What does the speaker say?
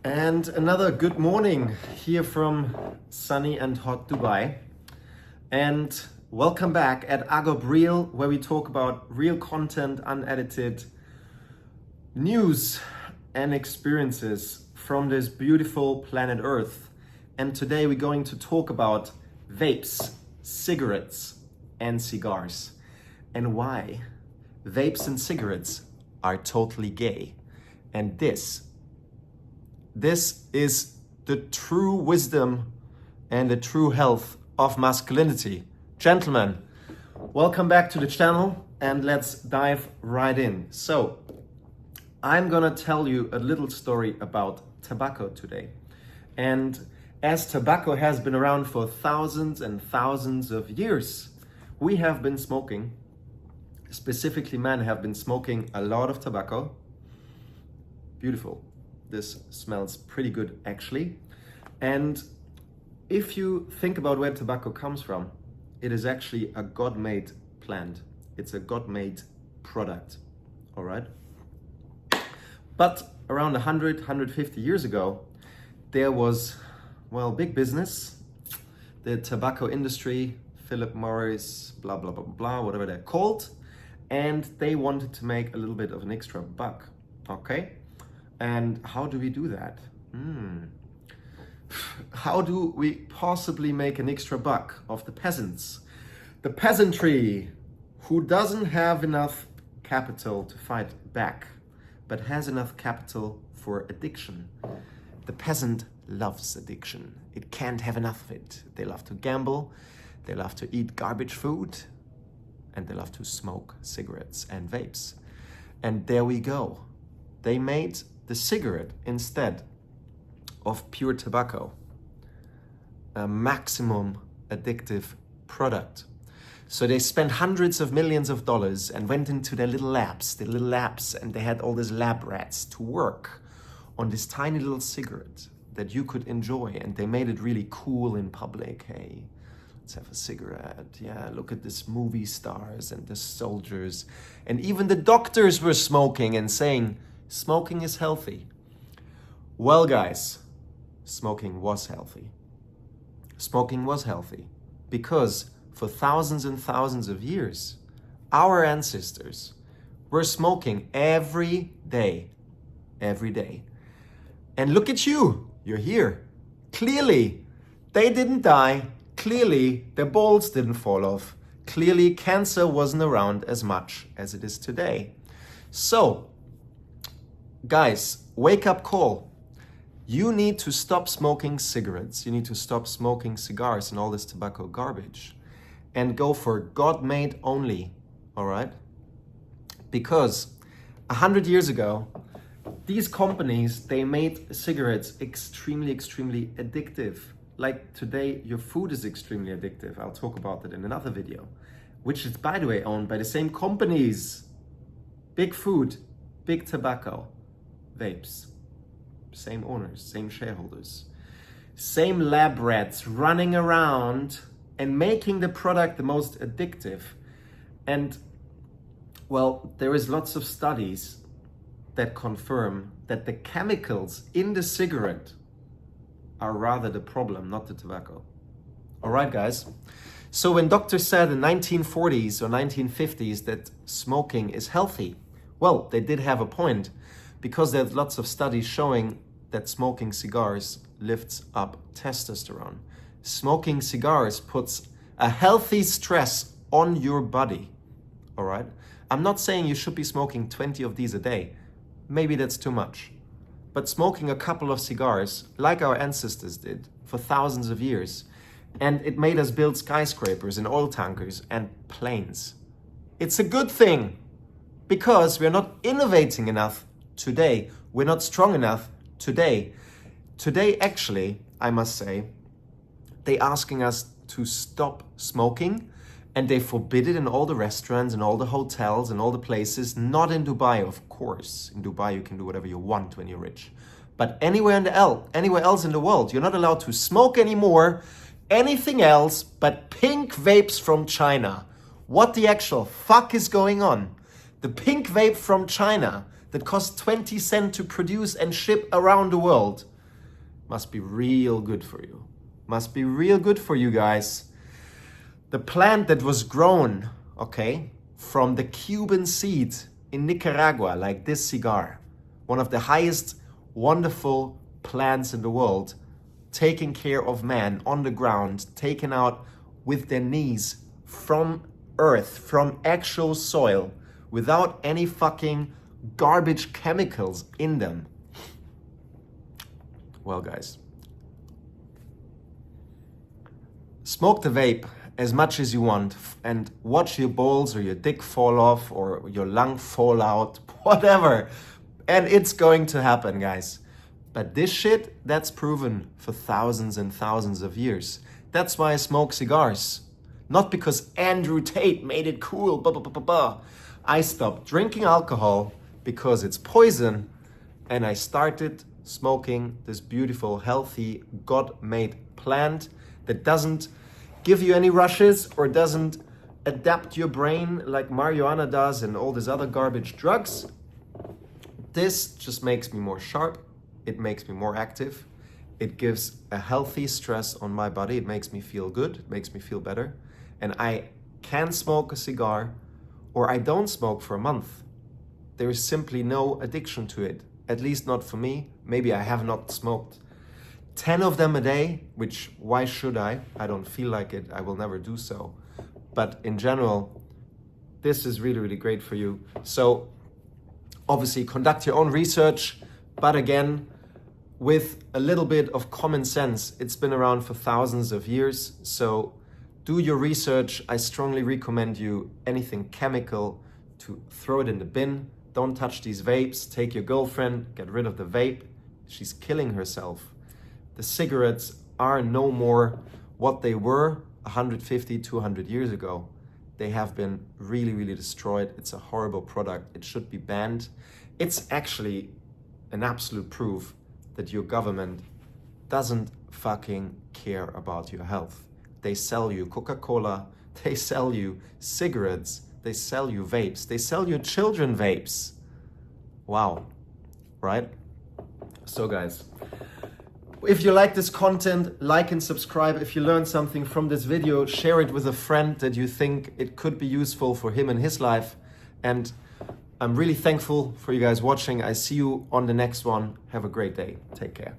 And another good morning here from sunny and hot Dubai. And welcome back at Agob Real, where we talk about real content, unedited news and experiences from this beautiful planet Earth. And today we're going to talk about vapes, cigarettes, and cigars, and why vapes and cigarettes are totally gay. And this is the true wisdom and the true health of masculinity. Gentlemen, welcome back to the channel and let's dive right in. So, I'm gonna tell you a little story about tobacco today. And as tobacco has been around for thousands and thousands of years, we have been smoking, specifically men have been smoking a lot of tobacco. Beautiful. This smells pretty good actually. And if you think about where tobacco comes from, it is actually a God-made plant. It's a God-made product, all right? But around 100, 150 years ago, there was, big business, the tobacco industry, Philip Morris, blah, blah, blah, blah, whatever they're called. And they wanted to make a little bit of an extra buck, okay? And how do we do that? How do we possibly make an extra buck of the peasants? The peasantry who doesn't have enough capital to fight back, but has enough capital for addiction. The peasant loves addiction. It can't have enough of it. They love to gamble, they love to eat garbage food, and they love to smoke cigarettes and vapes. And there we go. They made the cigarette instead of pure tobacco a maximum addictive product. So they spent hundreds of millions of dollars and went into their little labs, and they had all these lab rats to work on this tiny little cigarette that you could enjoy. And they made it really cool in public. Hey, let's have a cigarette. Yeah, look at this movie stars and the soldiers. And even the doctors were smoking and saying, smoking is healthy. Well, guys, smoking was healthy. Smoking was healthy because for thousands and thousands of years, our ancestors were smoking every day. And look at you, you're here. Clearly, they didn't die. Clearly, their balls didn't fall off. Clearly, cancer wasn't around as much as it is today. So, guys, wake up call. You need to stop smoking cigarettes. You need to stop smoking cigars and all this tobacco garbage and go for God-made only, all right? Because 100 years ago, these companies, they made cigarettes extremely addictive. Like today, your food is extremely addictive. I'll talk about that in another video, which is, by the way, owned by the same companies. Big food, big tobacco, vapes. Same owners, same shareholders, same lab rats running around and making the product the most addictive. And there is lots of studies that confirm that the chemicals in the cigarette are rather the problem, not the tobacco. All right, guys. So when doctors said in 1940s or 1950s that smoking is healthy, they did have a point, because there's lots of studies showing that smoking cigars lifts up testosterone. Smoking cigars puts a healthy stress on your body, all right? I'm not saying you should be smoking 20 of these a day. Maybe that's too much. But smoking a couple of cigars, like our ancestors did for thousands of years, and it made us build skyscrapers and oil tankers and planes. It's a good thing, because we're not innovating enough today. We're not strong enough today. Today, actually, I must say, they're asking us to stop smoking, and they forbid it in all the restaurants and all the hotels and all the places. Not in Dubai, of course. In Dubai, you can do whatever you want when you're rich. But anywhere else in the world, you're not allowed to smoke anymore anything else but pink vapes from China. What the actual fuck is going on? The pink vape from China that costs 20 cents to produce and ship around the world Must be real good for you. Must be real good for you guys. The plant that was grown, okay, from the Cuban seed in Nicaragua, like this cigar, one of the highest wonderful plants in the world, taking care of man on the ground, taken out with their knees from earth, from actual soil, without any fucking garbage chemicals in them. Well, guys, smoke the vape as much as you want and watch your balls or your dick fall off or your lung fall out, whatever. And it's going to happen, guys. But this shit, that's proven for thousands and thousands of years. That's why I smoke cigars. Not because Andrew Tate made it cool, blah, blah, blah, blah, blah. I stopped drinking alcohol because it's poison, and I started smoking this beautiful, healthy, God-made plant that doesn't give you any rushes or doesn't adapt your brain like marijuana does and all these other garbage drugs. This just makes me more sharp. It makes me more active. It gives a healthy stress on my body. It makes me feel good. It makes me feel better. And I can smoke a cigar or I don't smoke for a month. There is simply no addiction to it. At least not for me. Maybe I have not smoked 10 of them a day, which why should I? I don't feel like it. I will never do so. But in general, this is really, really great for you. So obviously conduct your own research, but again, with a little bit of common sense. It's been around for thousands of years. So do your research. I strongly recommend you anything chemical to throw it in the bin. Don't touch these vapes. Take your girlfriend, get rid of the vape. She's killing herself. The cigarettes are no more what they were 150, 200 years ago. They have been really, really destroyed. It's a horrible product. It should be banned. It's actually an absolute proof that your government doesn't fucking care about your health. They sell you Coca-Cola, they sell you cigarettes, they sell you vapes, they sell your children vapes. Wow, right? So guys, if you like this content, like and subscribe. If you learned something from this video, share it with a friend that you think it could be useful for him and his life. And I'm really thankful for you guys watching. I see you on the next one. Have a great day. Take care.